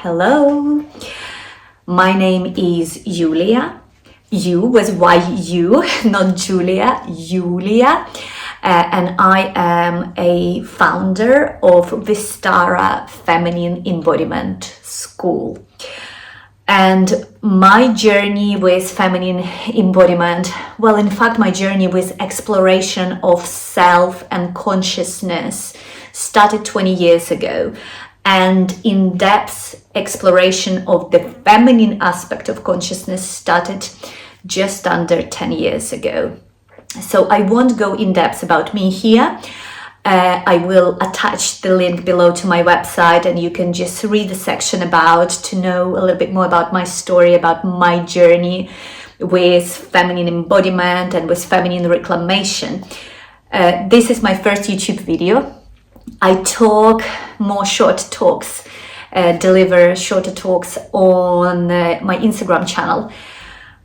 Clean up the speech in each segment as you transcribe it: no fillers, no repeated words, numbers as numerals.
Hello, my name is Julia. You was Y-U, not Julia, Julia. And I am a founder of Vistara Feminine Embodiment School. And my journey with feminine embodiment, well, in fact, my journey with exploration of self and consciousness started 20 years ago. And in-depth exploration of the feminine aspect of consciousness started just under 10 years ago. So I won't go in depth about me here. I will attach the link below to my website, and you can just read the section about to know a little bit more about my story, about my journey with feminine embodiment and with feminine reclamation. This is my first YouTube video. I talk more short talks, deliver shorter talks on my Instagram channel.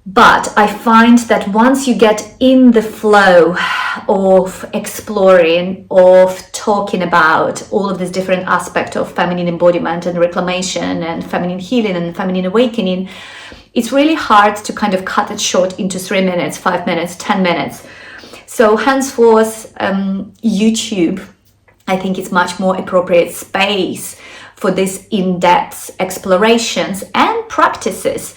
But I find that once you get in the flow of exploring, of talking about all of these different aspects of feminine embodiment and reclamation and feminine healing and feminine awakening, it's really hard to kind of cut it short into 3 minutes, 5 minutes, 10 minutes. So henceforth, YouTube, I think it's much more appropriate space for these in-depth explorations and practices.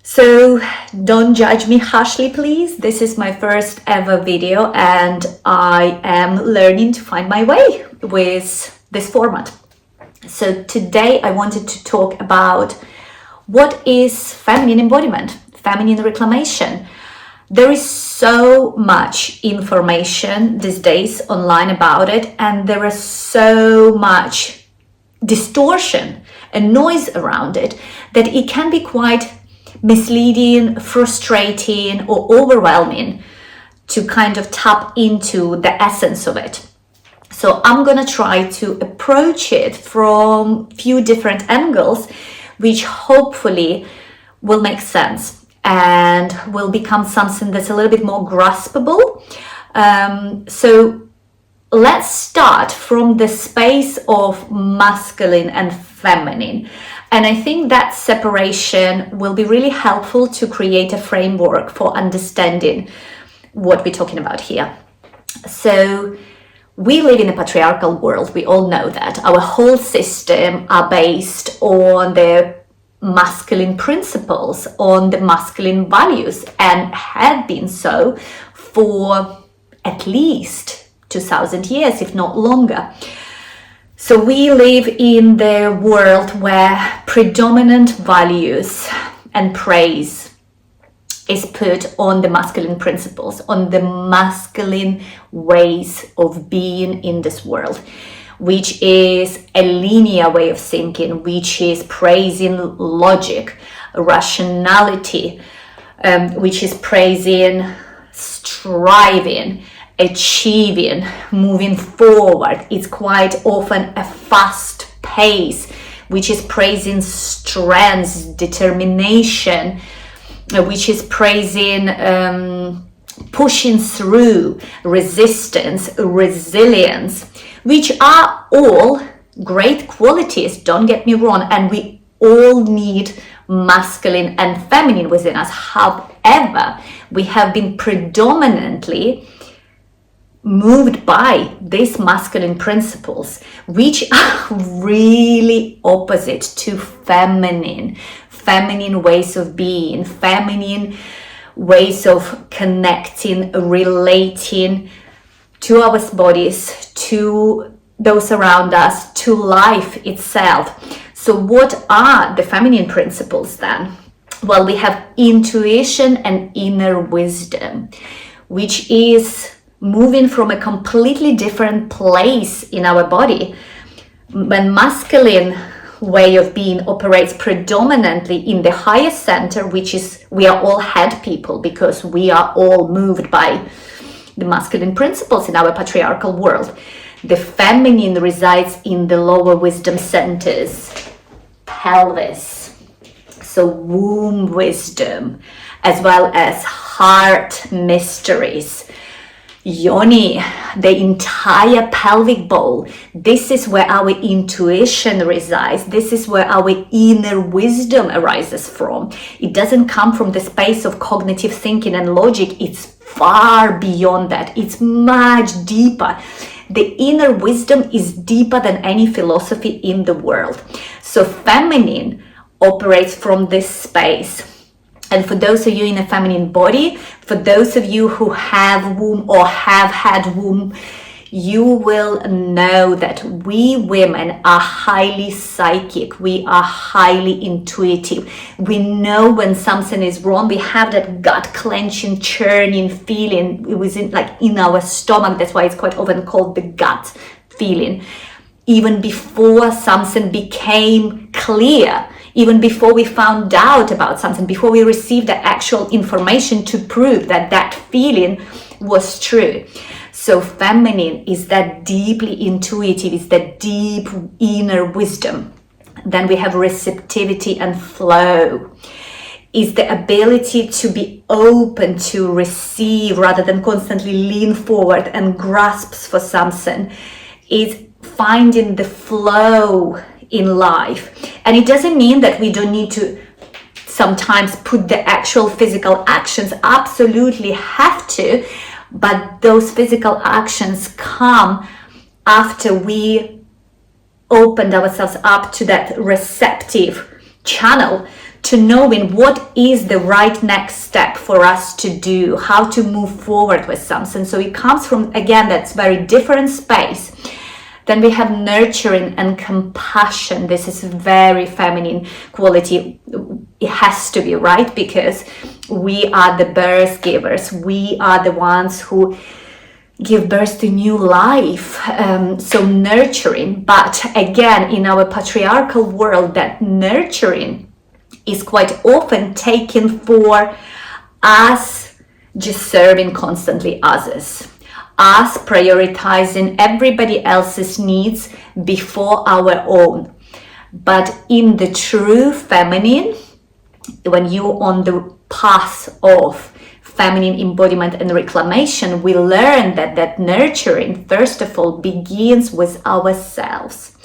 So don't judge me harshly, please. This is my first ever video and I am learning to find my way with this format. So today I wanted to talk about what is feminine embodiment, feminine reclamation. There is so much information these days online about it, and there is so much distortion and noise around it that it can be quite misleading, frustrating, or overwhelming to kind of tap into the essence of it. So I'm gonna try to approach it from few different angles, which hopefully will make sense and will become something that's a little bit more graspable. So let's start from the space of masculine and feminine. And I think that separation will be really helpful to create a framework for understanding what we're talking about here. So we live in a patriarchal world. We all know that. Our whole system are based on the masculine principles, on the masculine values, and have been so for at least 2000 years, if not longer. So we live in the world where predominant values and praise is put on the masculine principles, on the masculine ways of being in this world, which is a linear way of thinking, which is praising logic, rationality, which is praising striving, achieving, moving forward. It's quite often a fast pace, which is praising strength, determination, which is praising pushing through, resistance, resilience, which are all great qualities, don't get me wrong, and we all need masculine and feminine within us. However, we have been predominantly moved by these masculine principles, which are really opposite to feminine ways of being, feminine ways of connecting, relating to our bodies, to those around us, to life itself. So what are the feminine principles then? Well, we have intuition and inner wisdom, which is moving from a completely different place in our body. When masculine way of being operates predominantly in the highest center, which is we are all head people because we are all moved by the masculine principles in our patriarchal world. The feminine resides in the lower wisdom centers, pelvis, so womb wisdom, as well as heart mysteries. yoni, the entire pelvic bowl. This is where our intuition resides. This is where our inner wisdom arises from. It doesn't come from the space of cognitive thinking and logic. It's far beyond that. It's much deeper. The inner wisdom is deeper than any philosophy in the world. So feminine operates from this space. And for those of you in a feminine body, for those of you who have womb or have had womb, you will know that we women are highly psychic. We are highly intuitive. We know when something is wrong. We have that gut clenching, churning feeling. It was in our stomach. That's why it's quite often called the gut feeling. Even before something became clear, even before we found out about something, before we received the actual information to prove that that feeling was true. So feminine is that deeply intuitive, is that deep inner wisdom. Then we have receptivity and flow. Is the ability to be open to receive rather than constantly lean forward and grasp for something. Is finding the flow in life. And it doesn't mean that we don't need to sometimes put the actual physical actions. Absolutely have to, but those physical actions come after we opened ourselves up to that receptive channel, to knowing what is the right next step for us to do, how to move forward with something. So it comes from, again, that's very different space. Then we have nurturing and compassion. This is a very feminine quality. It has to be, right? Because we are the birth givers. We are the ones who give birth to new life. So nurturing. But again, in our patriarchal world, that nurturing is quite often taken for us just serving constantly others. Us prioritizing everybody else's needs before our own. But in the true feminine, when you're on the path of feminine embodiment and reclamation, we learn that nurturing, first of all, begins with ourselves.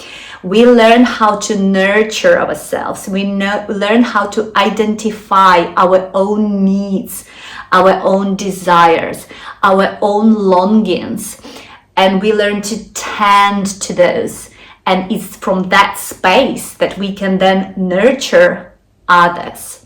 We learn how to nurture ourselves. We learn how to identify our own needs, our own desires, our own longings, and we learn to tend to those. And it's from that space that we can then nurture others.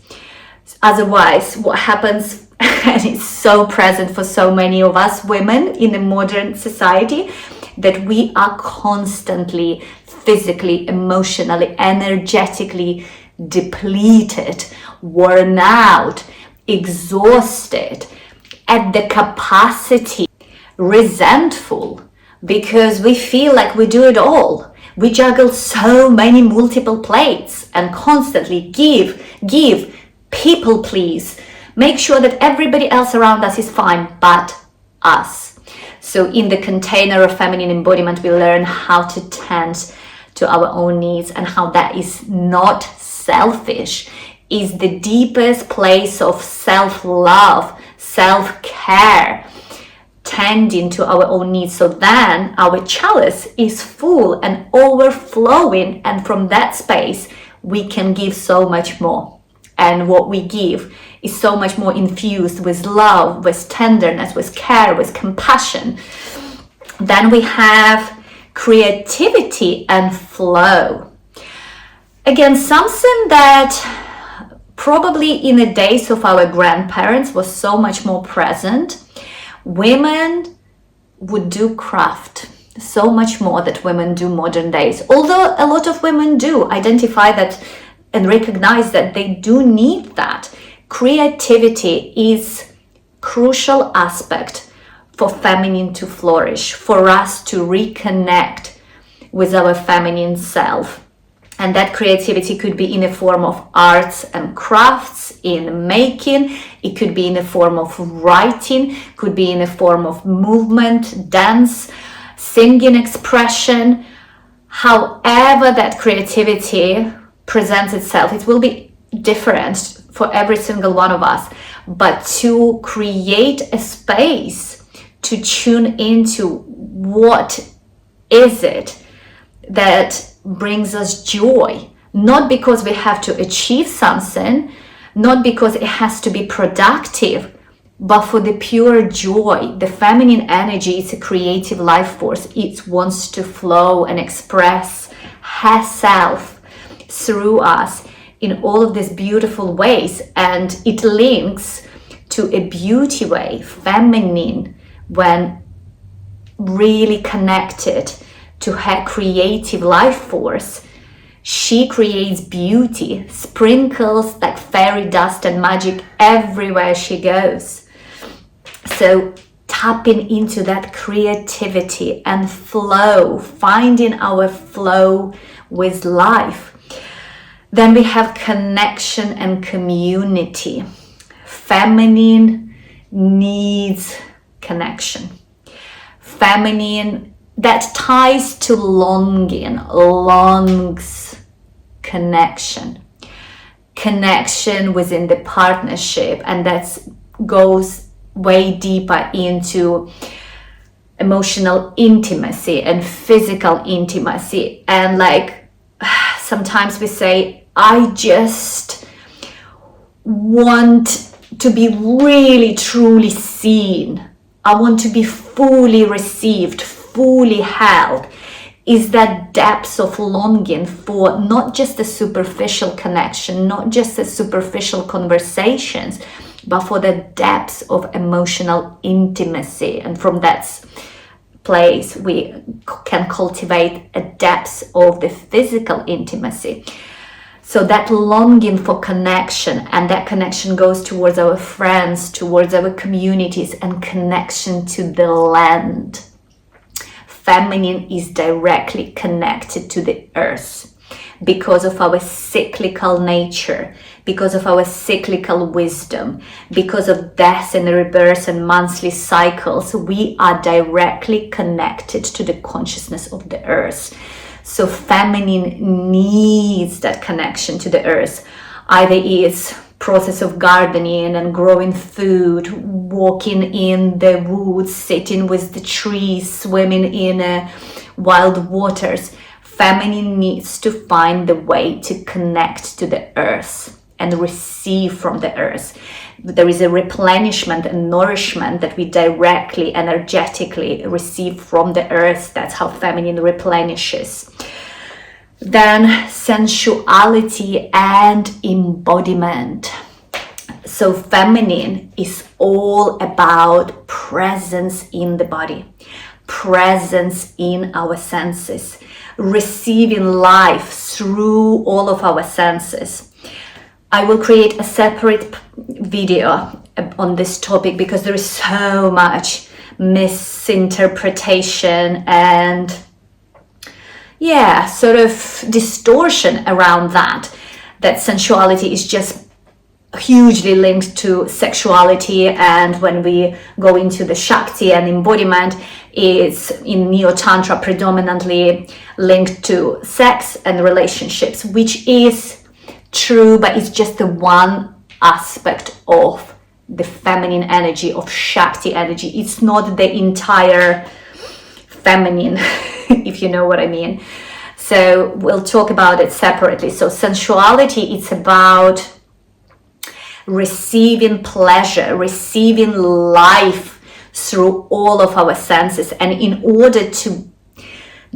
Otherwise, what happens, and it's so present for so many of us women in a modern society, that we are constantly physically, emotionally, energetically depleted, worn out, exhausted, at the capacity, resentful, because we feel like we do it all. We juggle so many multiple plates and constantly give, people please, make sure that everybody else around us is fine but us. So in the container of feminine embodiment, we learn how to tend to our own needs, and how that is not selfish, is the deepest place of self-love, self-care, tending to our own needs. So then our chalice is full and overflowing, and from that space we can give so much more. And what we give is so much more infused with love, with tenderness, with care, with compassion. Then we have creativity and flow. Again, something that probably in the days of our grandparents was so much more present. Women would do craft so much more that women do modern days. Although a lot of women do identify that and recognize that they do need that. Creativity is crucial aspect for feminine to flourish, for us to reconnect with our feminine self. And that creativity could be in a form of arts and crafts, in making, it could be in a form of writing, could be in a form of movement, dance, singing, expression. However that creativity presents itself, it will be different for every single one of us. But to create a space to tune into what is it that brings us joy. Not because we have to achieve something, not because it has to be productive, but for the pure joy. The feminine energy is a creative life force. It wants to flow and express herself through us in all of these beautiful ways, and it links to a beauty way, feminine, when really connected to her creative life force. She creates beauty, sprinkles like fairy dust and magic everywhere she goes. So tapping into that creativity and flow, finding our flow with life. Then we have connection and community. Feminine needs connection. Feminine, that ties to longing, longs connection. Connection within the partnership, and that goes way deeper into emotional intimacy and physical intimacy. And like sometimes we say, I just want to be really truly seen. I want to be fully received, fully held. Is that depth of longing for not just a superficial connection, not just a superficial conversations, but for the depths of emotional intimacy. And from that place, we can cultivate a depth of the physical intimacy. So that longing for connection, and that connection goes towards our friends, towards our communities, and connection to the land. Feminine is directly connected to the earth because of our cyclical nature, because of our cyclical wisdom, because of death and rebirth and monthly cycles. We are directly connected to the consciousness of the earth. So feminine needs that connection to the earth. Either it's process of gardening and growing food, walking in the woods, sitting with the trees, swimming in wild waters. Feminine needs to find the way to connect to the earth and receive from the earth. There is a replenishment and nourishment that we directly, energetically receive from the earth. That's how feminine replenishes. Then sensuality and embodiment. So feminine is all about presence in the body, presence in our senses, receiving life through all of our senses. I will create a separate video on this topic because there is so much misinterpretation and sort of distortion around that sensuality is just hugely linked to sexuality, and when we go into the Shakti and embodiment, it's in Neo-Tantra predominantly linked to sex and relationships, which is true, but it's just the one aspect of the feminine energy, of Shakti energy. It's not the entire feminine, if you know what I mean. So we'll talk about it separately. So sensuality, it's about receiving pleasure, receiving life through all of our senses. And in order to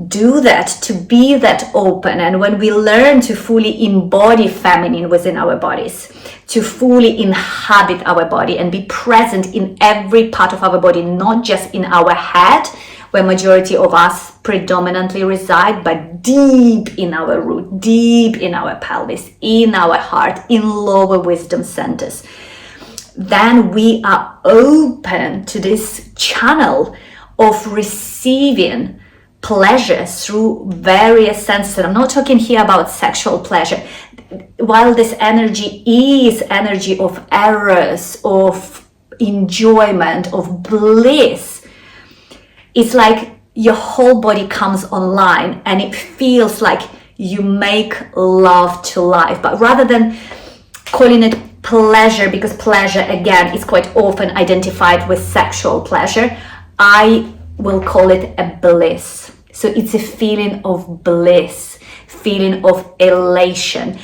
do that, to be that open, and when we learn to fully embody feminine within our bodies, to fully inhabit our body and be present in every part of our body, not just in our head, where majority of us predominantly reside, but deep in our root, deep in our pelvis, in our heart, in lower wisdom centers. Then we are open to this channel of receiving pleasure through various senses. And I'm not talking here about sexual pleasure. While this energy is energy of eros, of enjoyment, of bliss, it's like your whole body comes online and it feels like you make love to life. But rather than calling it pleasure, because pleasure again is quite often identified with sexual pleasure, I will call it a bliss. So it's a feeling of bliss, feeling of elation.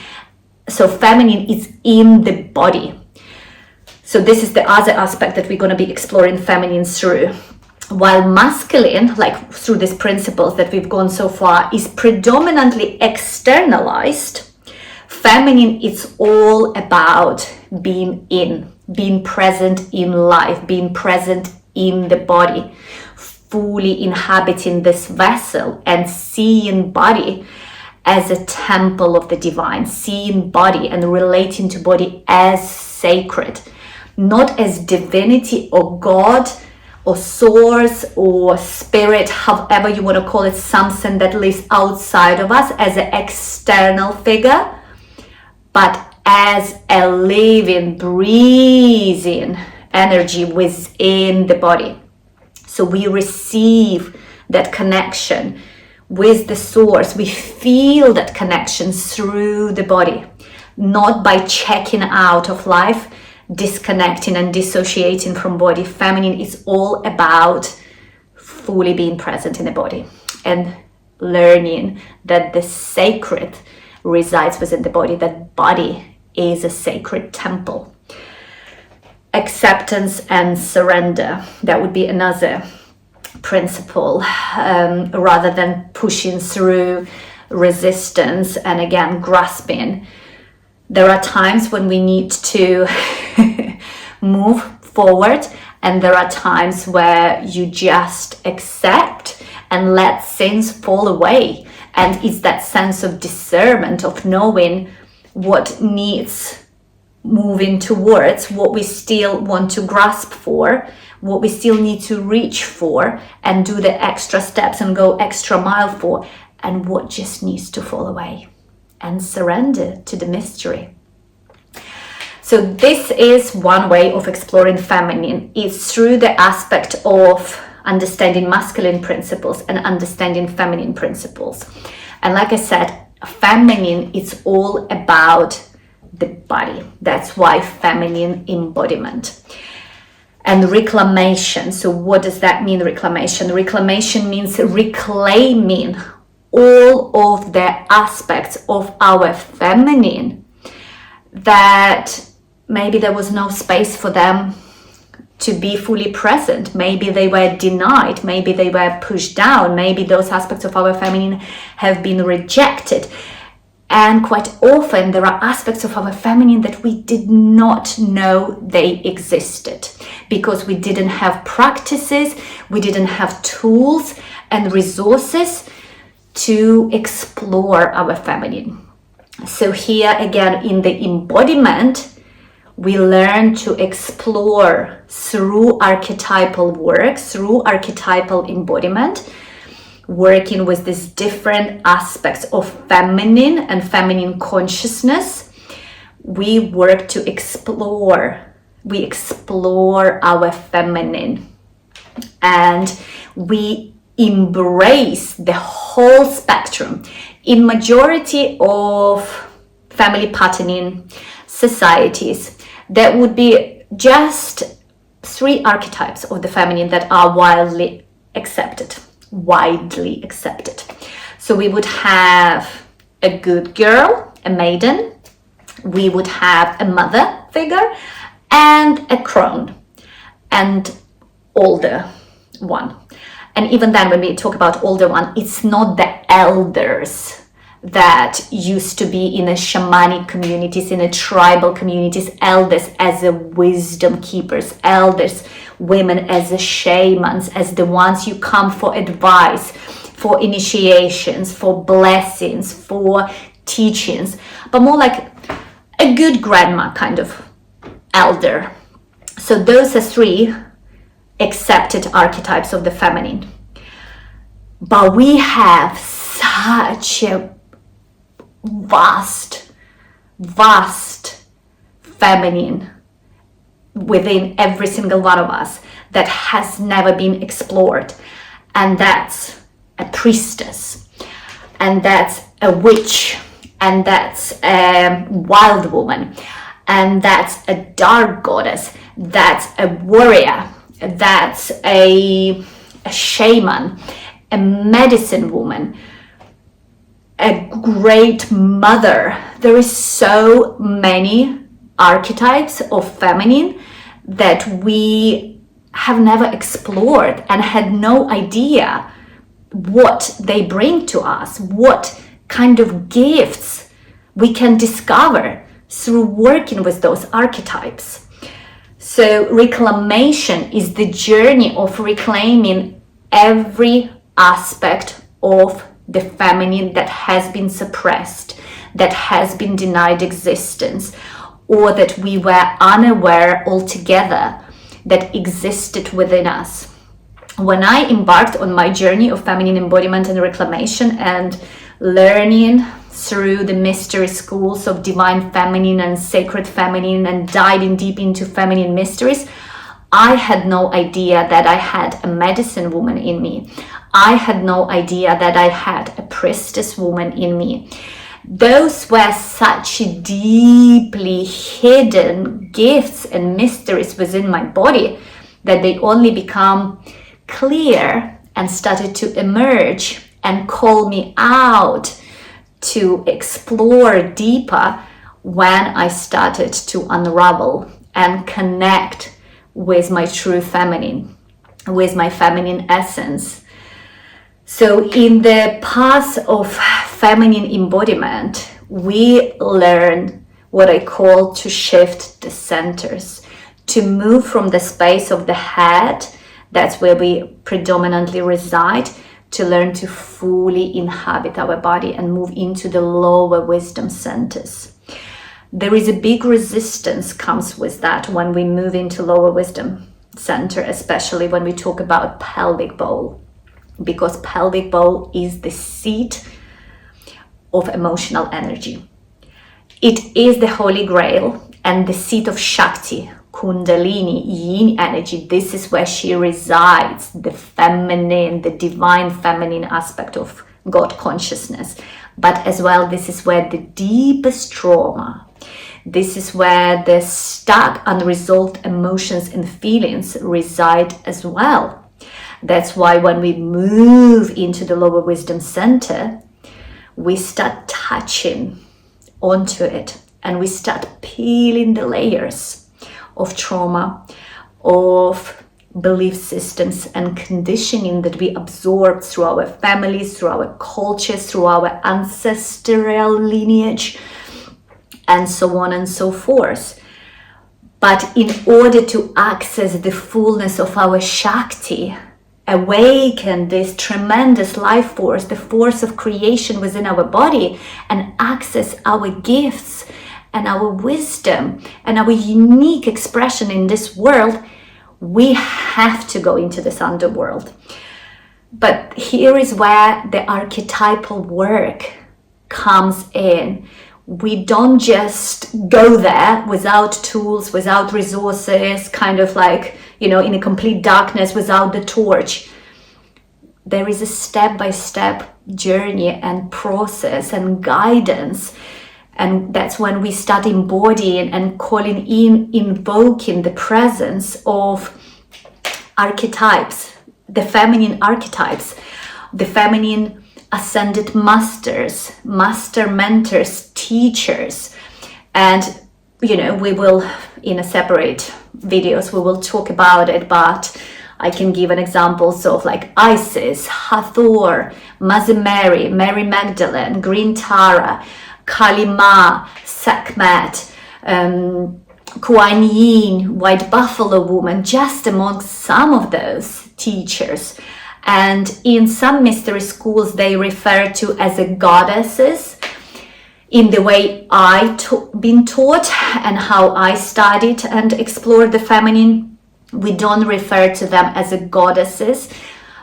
So feminine is in the body. So this is the other aspect that we're going to be exploring feminine through. While masculine, like through these principles that we've gone so far, is predominantly externalized, feminine is all about being in, being present in life, being present in the body, fully inhabiting this vessel and seeing body as a temple of the divine, seeing body and relating to body as sacred, not as divinity or God or source or spirit, however you want to call it, something that lives outside of us as an external figure, but as a living, breathing energy within the body. So we receive that connection with the source. We feel that connection through the body, not by checking out of life, disconnecting and dissociating from body. Feminine is all about fully being present in the body and learning that the sacred resides within the body, that body is a sacred temple. Acceptance and surrender, that would be another principle, rather than pushing through resistance and again grasping. There are times when we need to move forward, and there are times where you just accept and let things fall away. And it's that sense of discernment, of knowing what needs moving towards, what we still want to grasp for, what we still need to reach for and do the extra steps and go extra mile for, and what just needs to fall away and surrender to the mystery. So this is one way of exploring feminine. It's through the aspect of understanding masculine principles and understanding feminine principles. And like I said, feminine is all about the body. That's why feminine embodiment. And reclamation. So what does that mean, reclamation? Reclamation means reclaiming all of the aspects of our feminine that maybe there was no space for them to be fully present. Maybe they were denied, maybe they were pushed down, maybe those aspects of our feminine have been rejected. And quite often there are aspects of our feminine that we did not know they existed because we didn't have practices, we didn't have tools and resources to explore our feminine. So here again in the embodiment, we learn to explore through archetypal work, through archetypal embodiment, working with these different aspects of feminine and feminine consciousness. We work to explore, we explore our feminine, and we embrace the whole spectrum. In majority of family patterning societies, there would be just 3 archetypes of the feminine that are widely accepted. So we would have a good girl, a maiden, we would have a mother figure, and a crone, and older one. And even then, when we talk about older one, it's not the elders that used to be in a shamanic communities, in a tribal communities, elders as a wisdom keepers, elders, women as a shamans, as the ones you come for advice, for initiations, for blessings, for teachings, but more like a good grandma kind of elder. So those are 3 accepted archetypes of the feminine. But we have such a vast feminine within every single one of us that has never been explored. And that's a priestess, and that's a witch, and that's a wild woman, and that's a dark goddess, that's a warrior, that's a shaman, a medicine woman, a great mother. There is so many archetypes of feminine that we have never explored and had no idea what they bring to us, what kind of gifts we can discover through working with those archetypes. So reclamation is the journey of reclaiming every aspect of the feminine that has been suppressed, that has been denied existence, or that we were unaware altogether that existed within us. When I embarked on my journey of feminine embodiment and reclamation and learning through the mystery schools of divine feminine and sacred feminine and diving deep into feminine mysteries, I had no idea that I had a medicine woman in me. I had no idea that I had a priestess woman in me. Those were such deeply hidden gifts and mysteries within my body that they only become clear and started to emerge and call me out to explore deeper when I started to unravel and connect with my true feminine, with my feminine essence. So in the path of feminine embodiment, we learn what I call to shift the centers, to move from the space of the head, that's where we predominantly reside, to learn to fully inhabit our body and move into the lower wisdom centers. There is a big resistance comes with that when we move into lower wisdom center, especially when we talk about pelvic bowl, because pelvic bowl is the seat of emotional energy. It is the holy grail and the seat of Shakti, Kundalini, yin energy. This is where she resides, the feminine, the divine feminine aspect of God consciousness. But as well, this is where the deepest trauma, this is where the stuck, unresolved emotions and feelings reside as well. That's why when we move into the lower wisdom center, we start touching onto it and we start peeling the layers of trauma, of belief systems and conditioning that we absorbed through our families, through our cultures, through our ancestral lineage, and so on and so forth. But in order to access the fullness of our Shakti, awaken this tremendous life force, the force of creation within our body, and access our gifts and our wisdom and our unique expression in this world, we have to go into this underworld. But here is where the archetypal work comes in. We don't just go there without tools, without resources, kind of like, in a complete darkness without the torch. There is a step-by-step journey and process and guidance. And that's when we start embodying and calling in, invoking the presence of archetypes, the feminine archetypes, the feminine ascended masters, master mentors, teachers. And, we will, in a separate videos, we will talk about it, but I can give an examples of like Isis, Hathor, Mother Mary, Mary Magdalene, Green Tara, Kali Ma, Sekhmet, Kuan Yin, White Buffalo Woman, just among some of those teachers. And in some mystery schools, they refer to as a goddesses. In the way been taught and how I studied and explored the feminine, we don't refer to them as a goddesses,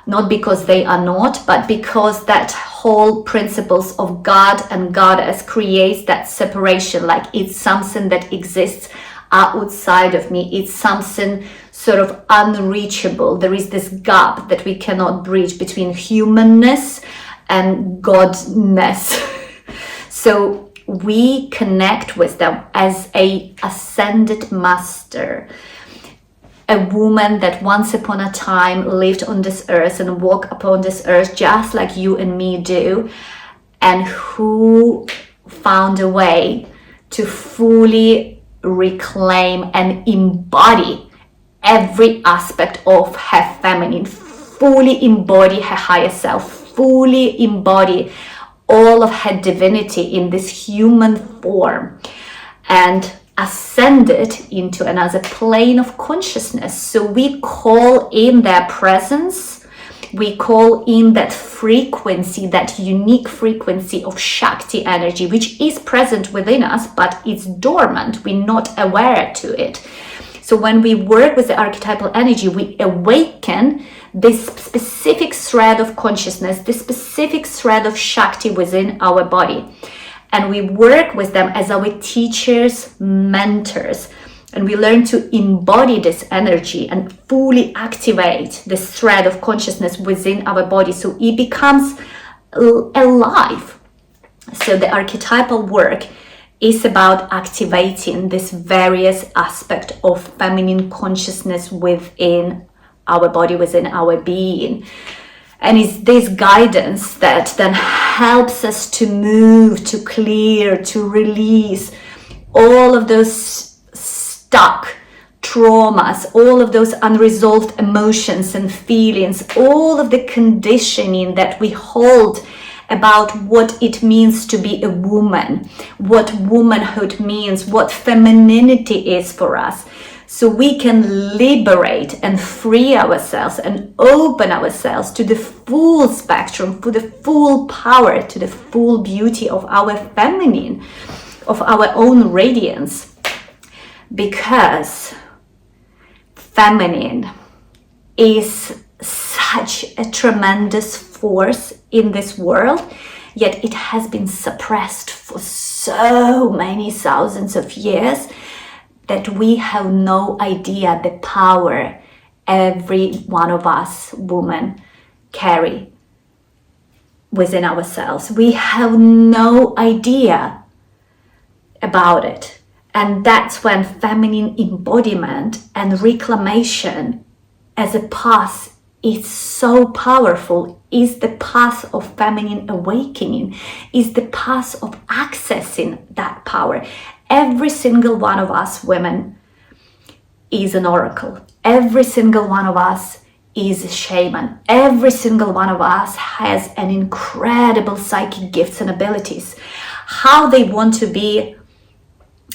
not because they are not, but because that whole principles of God and goddess creates that separation, like it's something that exists outside of me. It's something sort of unreachable. There is this gap that we cannot bridge between humanness and godness. So we connect with them as a ascended master. a woman that once upon a time lived on this earth and walked upon this earth just like you and me do, and who found a way to fully reclaim and embody every aspect of her feminine, fully embody her higher self, fully embody all of her divinity in this human form, and ascended into another plane of consciousness. So we call in their presence, we call in that frequency, that unique frequency of Shakti energy, which is present within us, but it's dormant, we're not aware to it. So when we work with the archetypal energy, we awaken this specific thread of consciousness, this specific thread of Shakti within our body. And we work with them as our teachers, mentors, and we learn to embody this energy and fully activate this thread of consciousness within our body so it becomes alive. So the archetypal work is about activating this various aspect of feminine consciousness within our body, within our being. And it's this guidance that then helps us to move, to clear, to release all of those stuck traumas, all of those unresolved emotions and feelings, all of the conditioning that we hold about what it means to be a woman, what womanhood means, what femininity is for us. So we can liberate and free ourselves and open ourselves to the full spectrum, to the full power, to the full beauty of our feminine, of our own radiance. Because feminine is such a tremendous force in this world, yet it has been suppressed for so many thousands of years that we have no idea the power every one of us women carry within ourselves. We have no idea about it. And that's when feminine embodiment and reclamation as a path is so powerful, is the path of feminine awakening, is the path of accessing that power. Every single one of us women is an oracle. Every single one of us is a shaman. Every single one of us has an incredible psychic gifts and abilities. How they want to be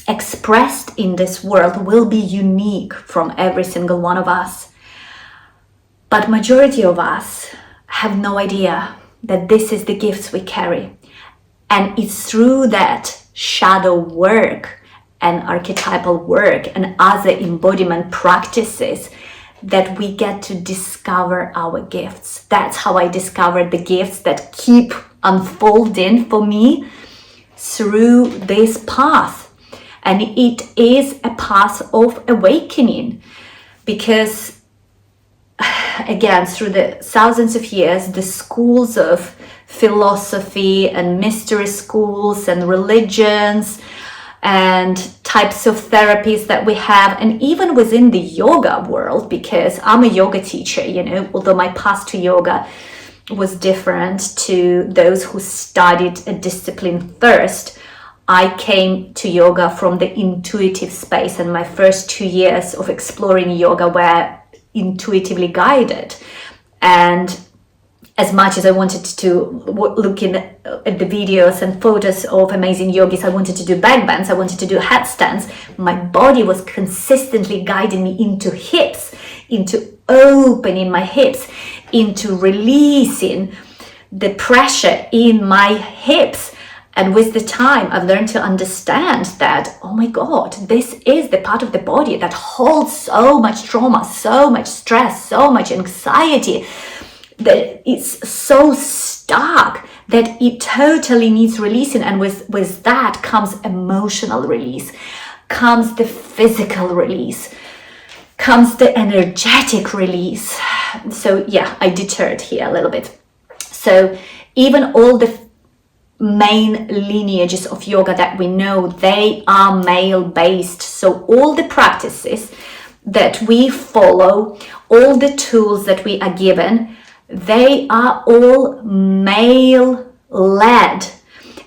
expressed in this world will be unique from every single one of us. But majority of us have no idea that this is the gifts we carry. And it's through that shadow work and archetypal work and other embodiment practices that we get to discover our gifts. That's how I discovered the gifts that keep unfolding for me through this path. And it is a path of awakening, because again, through the thousands of years, the schools of philosophy and mystery schools and religions and types of therapies that we have, and even within the yoga world, because I'm a yoga teacher, you know, although my path to yoga was different to those who studied a discipline first. I came to yoga from the intuitive space, and my first 2 years of exploring yoga were intuitively guided. And as much as I wanted to look at the videos and photos of amazing yogis, I wanted to do back bends, I wanted to do headstands, my body was consistently guiding me into hips, into opening my hips, into releasing the pressure in my hips. And with the time, I've learned to understand that, oh my God, this is the part of the body that holds so much trauma, so much stress, so much anxiety, that it's so stuck that it totally needs releasing. And with that comes emotional release, comes the physical release, comes the energetic release. So yeah, I deterred here a little bit. So even all the main lineages of yoga that we know, they are male based. So all the practices that we follow, all the tools that we are given, they are all male-led.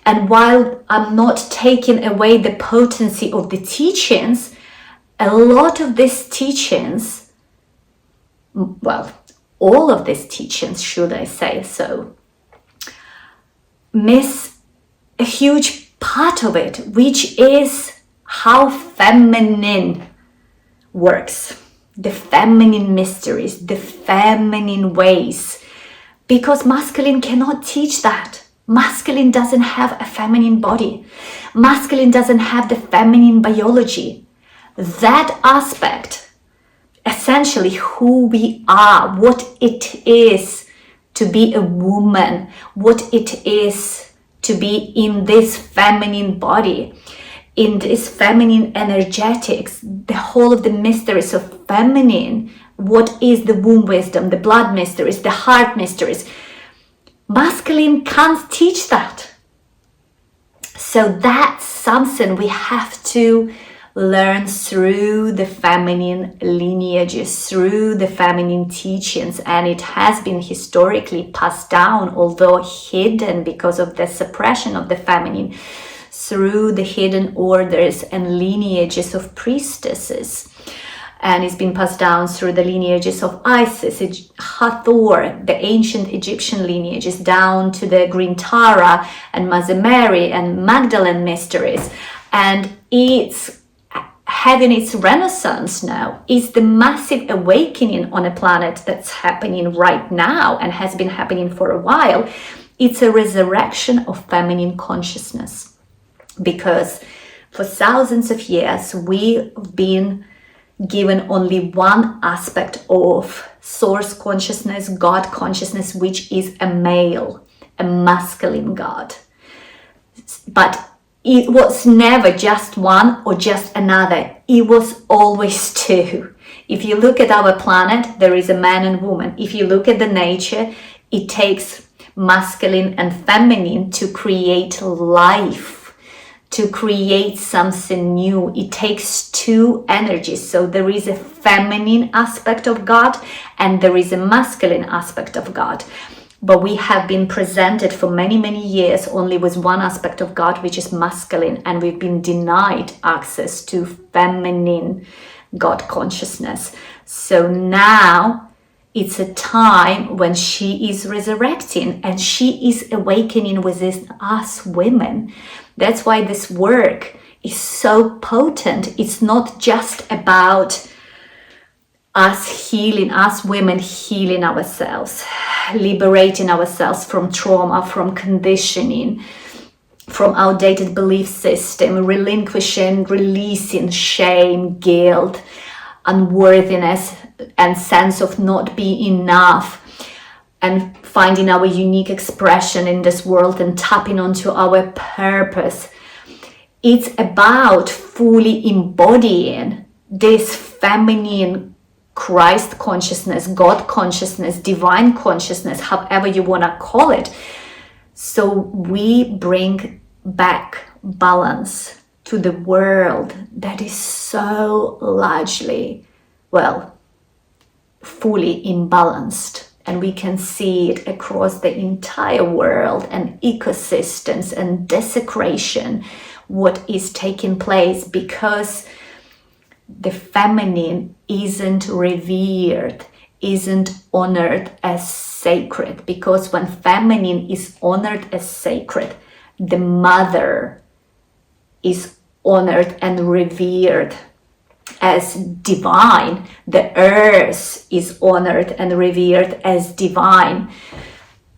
And while I'm not taking away the potency of the teachings, a lot of these teachings, well, all of these teachings, should I say so, miss a huge part of it, which is how feminine works, the feminine mysteries, the feminine ways, because masculine cannot teach that. Masculine doesn't have a feminine body. Masculine doesn't have the feminine biology. That aspect, essentially who we are, what it is to be a woman, what it is to be in this feminine body, in this feminine energetics, the whole of the mysteries of feminine, what is the womb wisdom, the blood mysteries, the heart mysteries. Masculine can't teach that. So that's something we have to learn through the feminine lineages, through the feminine teachings, and it has been historically passed down, although hidden because of the suppression of the feminine, through the hidden orders and lineages of priestesses. And it's been passed down through the lineages of Isis, Hathor, the ancient Egyptian lineages, down to the Green Tara and Mother Mary and Magdalene mysteries. And it's having its renaissance now. Is the massive awakening on a planet that's happening right now and has been happening for a while. It's a resurrection of feminine consciousness, because for thousands of years we've been given only one aspect of source consciousness, God consciousness, which is a male, a masculine God. But it was never just one or just another. It was always two. If you look at our planet, there is a man and woman. If you look at the nature, it takes masculine and feminine to create life, to create something new. It takes two energies. So there is a feminine aspect of God and there is a masculine aspect of God. But we have been presented for many, many years only with one aspect of God, which is masculine, and we've been denied access to feminine God consciousness. So now it's a time when she is resurrecting and she is awakening within us women. That's why this work is so potent. It's not just about us healing, us women healing ourselves, liberating ourselves from trauma, from conditioning, from outdated belief system, relinquishing, releasing shame, guilt, unworthiness, and sense of not being enough, and finding our unique expression in this world and tapping onto our purpose. It's about fully embodying this feminine Christ consciousness, God consciousness, divine consciousness, however you want to call it. So we bring back balance to the world that is so largely, well, fully imbalanced. And we can see it across the entire world and ecosystems and desecration, what is taking place, because the feminine isn't revered, isn't honored as sacred. Because when feminine is honored as sacred, the mother is honored and revered as divine. The earth is honored and revered as divine.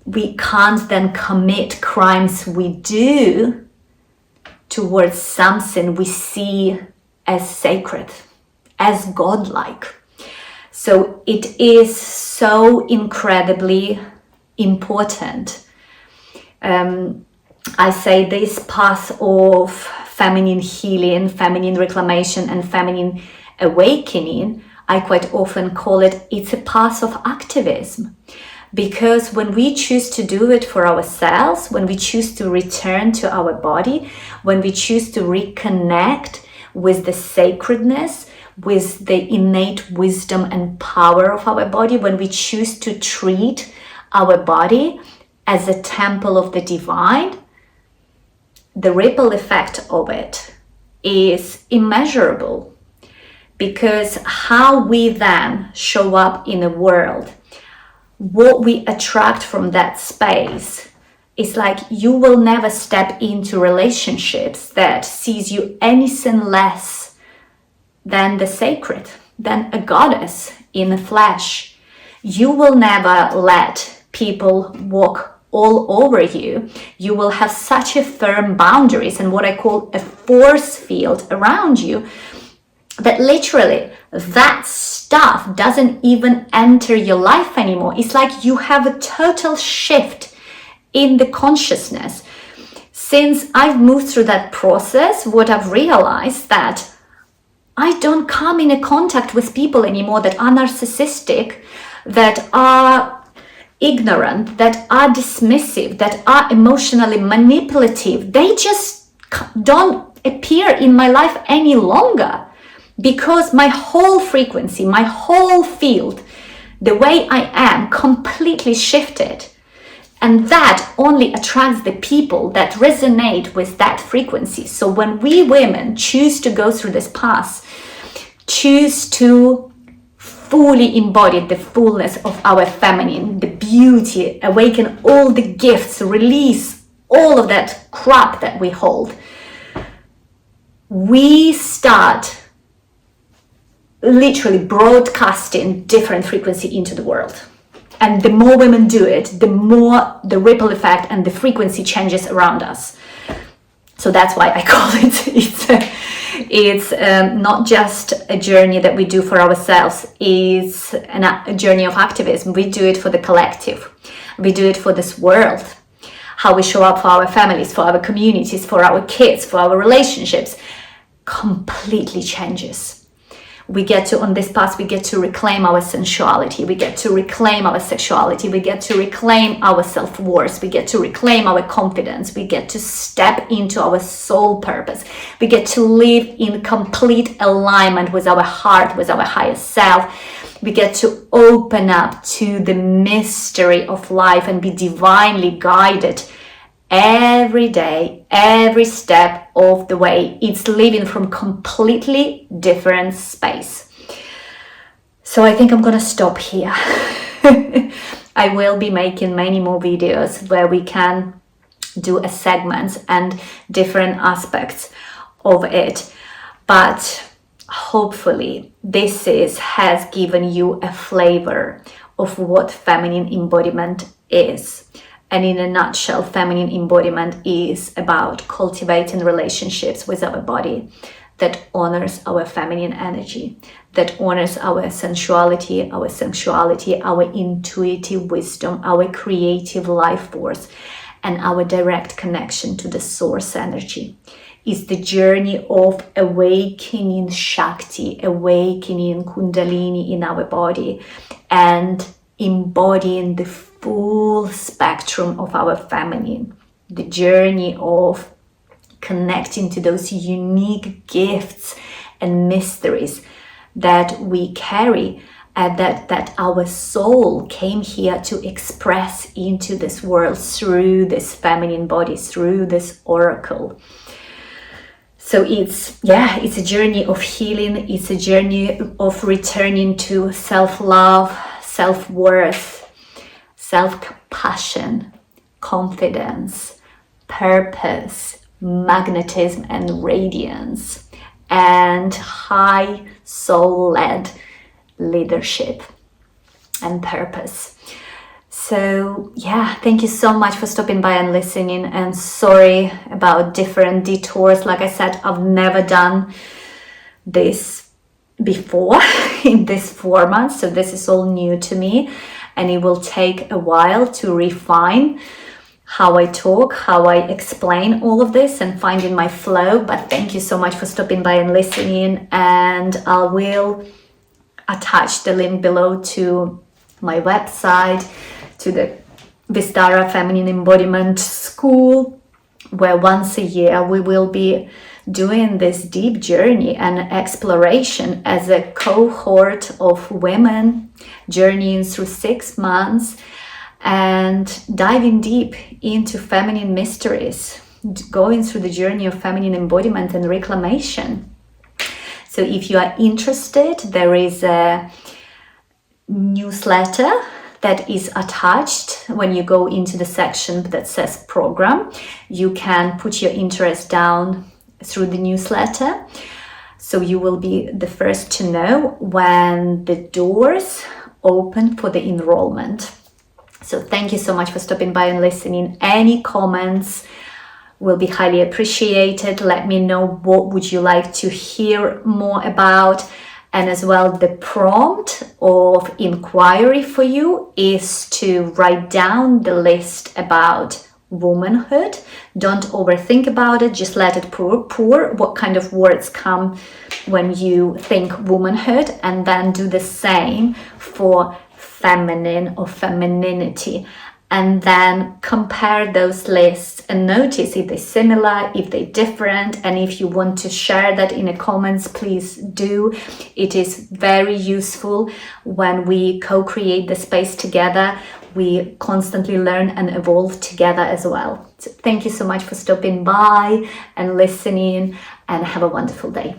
We can't then commit crimes we do towards something we see as sacred, as godlike. So it is so incredibly important. I say this path of feminine healing, feminine reclamation, and feminine awakening, I quite often call it's a path of activism. Because when we choose to do it for ourselves, when we choose to return to our body, when we choose to reconnect with the sacredness, with the innate wisdom and power of our body, when we choose to treat our body as a temple of the divine, the ripple effect of it is immeasurable. Because how we then show up in the world, what we attract from that space, is like you will never step into relationships that sees you anything less than the sacred, than a goddess in the flesh. You will never let people walk all over you. You will have such a firm boundaries and what I call a force field around you, that literally that stuff doesn't even enter your life anymore. It's like you have a total shift in the consciousness. Since I've moved through that process, what I've realized that I don't come in a contact with people anymore that are narcissistic, that are ignorant, that are dismissive, that are emotionally manipulative. They just don't appear in my life any longer, because my whole frequency, my whole field, the way I am completely shifted. And that only attracts the people that resonate with that frequency. So when we women choose to go through this path, choose to fully embody the fullness of our feminine, the beauty, awaken all the gifts, release all of that crap that we hold, we start literally broadcasting different frequency into the world. And the more women do it, the more the ripple effect and the frequency changes around us. So that's why I call it's not just a journey that we do for ourselves. It's a journey of activism. We do it for the collective. We do it for this world. How we show up for our families, for our communities, for our kids, for our relationships, completely changes. We get to, on this path, we get to reclaim our sensuality, we get to reclaim our sexuality, we get to reclaim our self-worth, we get to reclaim our confidence, we get to step into our soul purpose, we get to live in complete alignment with our heart, with our higher self, we get to open up to the mystery of life and be divinely guided every day, every step of the way. It's living from completely different space. So I think I'm gonna stop here. I will be making many more videos where we can do a segments and different aspects of it, but hopefully this has given you a flavor of what feminine embodiment is. And in a nutshell, feminine embodiment is about cultivating relationships with our body that honors our feminine energy, that honors our sensuality, our sexuality, our intuitive wisdom, our creative life force, and our direct connection to the source energy. It's the journey of awakening Shakti, awakening Kundalini in our body, and embodying the full spectrum of our feminine, the journey of connecting to those unique gifts and mysteries that we carry, and that our soul came here to express into this world through this feminine body, through this oracle. So it's a journey of healing, it's a journey of returning to self-love, self-worth, self-compassion, confidence, purpose, magnetism and radiance, and high soul-led leadership and purpose. So yeah, thank you so much for stopping by and listening, and sorry about different detours. Like I said, I've never done this before in this format, so this is all new to me, and it will take a while to refine how I talk, how I explain all of this and finding my flow. But thank you so much for stopping by and listening, and I will attach the link below to my website, to the Vistara Feminine Embodiment School, where once a year we will be doing this deep journey and exploration as a cohort of women, journeying through 6 months and diving deep into feminine mysteries, going through the journey of feminine embodiment and reclamation. So if you are interested, there is a newsletter that is attached when you go into the section that says program. You can put your interest down through the newsletter, so you will be the first to know when the doors open for the enrollment. So thank you so much for stopping by and listening. Any comments will be highly appreciated. Let me know what would you like to hear more about. And as well, the prompt of inquiry for you is to write down the list about womanhood. Don't overthink about it, just let it pour what kind of words come when you think womanhood, and then do the same for feminine or femininity. And then compare those lists and notice if they're similar, if they're different. And if you want to share that in the comments, please do. It is very useful when we co-create the space together. We constantly learn and evolve together as well. So thank you so much for stopping by and listening, and have a wonderful day.